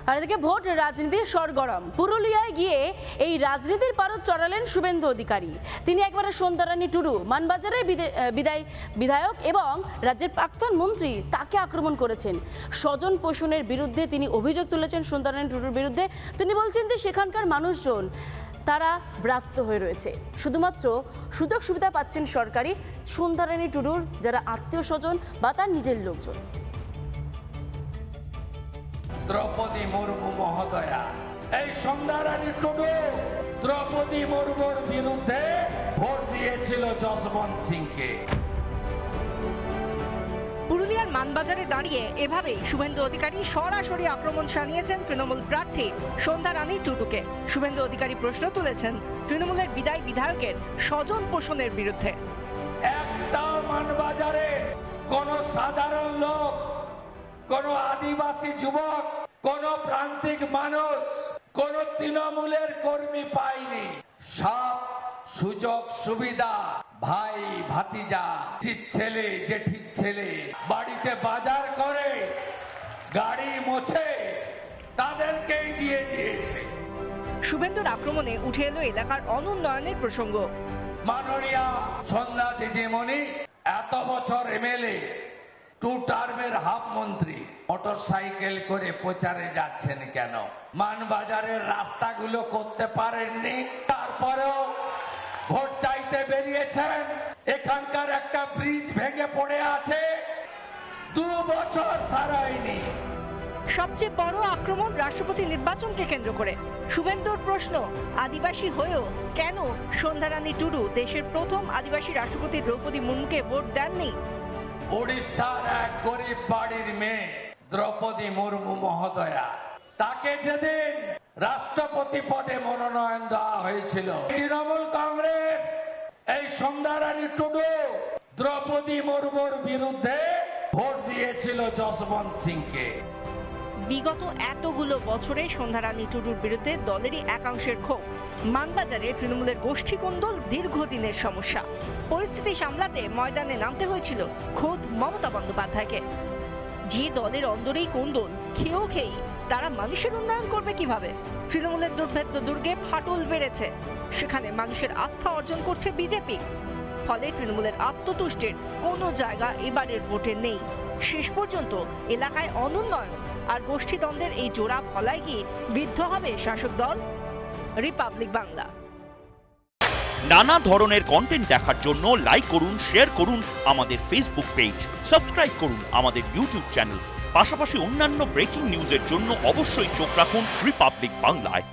আর এদিকে ভোট রাজনীতির সরগরম। পুরুলিয়ায় গিয়ে এই রাজনীতির পারদ চড়ালেন শুভেন্দু অধিকারী। তিনি একবারে সন্ধ্যারানী টুডু, মানবাজারের বিধায়ক এবং রাজ্যের প্রাক্তন মন্ত্রী তাকে আক্রমণ করেছেন। স্বজন পোষণের বিরুদ্ধে তিনি অভিযোগ তুলেছেন সন্ধ্যারানী টুডুর বিরুদ্ধে। তিনি বলছেন যে সেখানকার মানুষজন তারা ব্রাত্য হয়ে রয়েছে, শুধুমাত্র সুযোগ সুবিধা পাচ্ছেন সরকারি সন্ধ্যারানী টুডুর যারা আত্মীয় স্বজন বা তার নিজের লোকজন। দ্রৌপদী মুর্মু মহোদয়া, এই সন্ধ্যারানী টুডু দ্রৌপদী মুর্মুর বিরুদ্ধে ভোট দিয়েছিল যশবন্ত সিংকে। পুরুলিয়ার মানবাজারে দাঁড়িয়ে এভাবেই শুভেন্দু অধিকারী সরাসরি আক্রমণ শানিয়েছেন তৃণমূল প্রার্থী সন্ধ্যারানী টুডুকে। শুভেন্দু অধিকারী প্রশ্ন তুলেছেন তৃণমূলের বিধায়কের স্বজন পোষণের বিরুদ্ধে। একটাও মানবাজারে কোন সাধারণ লোক, কোন আদিবাসী যুবক, কোন প্রান্তিক মানুষ, কোন তৃণমূলের কর্মী পায়নি। সব সুযোগ সুবিধা ভাই ভাতিজা, ছেলে জেঠির ছেলে বাড়িতে বাজার করে, গাড়ি মোছে, তাদেরকেই দিয়ে দিয়েছে। শুভেন্দুর আক্রমণে উঠে এলো এলাকার অনুন্নয়নের প্রসঙ্গ। মাননীয়া সন্ধ্যা দিদিমণি এত বছর এমএলএ, 2 টার্মের হাফ মন্ত্রী, মোটরসাইকেল করে প্রচারে যাচ্ছেন কেন? মানবাজারের রাস্তাগুলো করতে পারেননি, তারপরেও ভোট চাইতে বেরিয়েছেন। এখানকার একটা ব্রিজ ভেঙে পড়ে আছে, 2 বছর সারায়নি। সবচেয়ে বড় আক্রমণ রাষ্ট্রপতি নির্বাচনকে কেন্দ্র করে। শুভেন্দুর প্রশ্ন, আদিবাসী হয়েও কেন সন্ধ্যারানী টুডু দেশের প্রথম আদিবাসী রাষ্ট্রপতি দ্রৌপদী মুর্মুকে ভোট দেননি? উড়িষ্যার এক গরিব বাড়ির মেয়ে দ্রৌপদী মুর্মু মহোদয়া, তাকে যেদিন রাষ্ট্রপতি পদে মনোনয়ন দেওয়া হয়েছিল, তৃণমূল কংগ্রেস এই সন্ধ্যারানী টুডু দ্রৌপদী মুর্মুর বিরুদ্ধে ভোট দিয়েছিল যশবন্ত সিংকে। বিগত এতগুলো বছরে সন্ধ্যারানী টুডুর বিরুদ্ধে দলেরই একাংশের ক্ষোভ। মানবাজারে তৃণমূলের গোষ্ঠী কোন্দল দীর্ঘদিনের সমস্যা। পরিস্থিতি সামলাতে ময়দানে নামতে হয়েছিল খোদ মমতা বন্দ্যোপাধ্যায়কে। যে দলের অন্দরেই কোন্দল, খেয়েই তারা মানুষের উন্নয়ন করবে কিভাবে? তৃণমূলের দুর্ভেদ্য দুর্গে ফাটল বেড়েছে, সেখানে মানুষের আস্থা অর্জন করছে বিজেপি। ফলে তৃণমূলের আত্মতুষ্টির কোনো জায়গা এবারের ভোটে নেই। শেষ পর্যন্ত এলাকায় অনুন্নয়ন আর গোষ্ঠীদ্বন্দ্বের এই জোড়া ফলায় কি বিদ্ধ হবে শাসক দল? রিপাবলিক বাংলা। নানা ধরনের কন্টেন্ট দেখার জন্য লাইক করুন, শেয়ার করুন আমাদের ফেসবুক পেজ, সাবস্ক্রাইব করুন আমাদের ইউটিউব চ্যানেল। পাশাপাশি অন্যান্য ব্রেকিং নিউজের জন্য অবশ্যই চোখ রাখুন রিপাবলিক বাংলায়।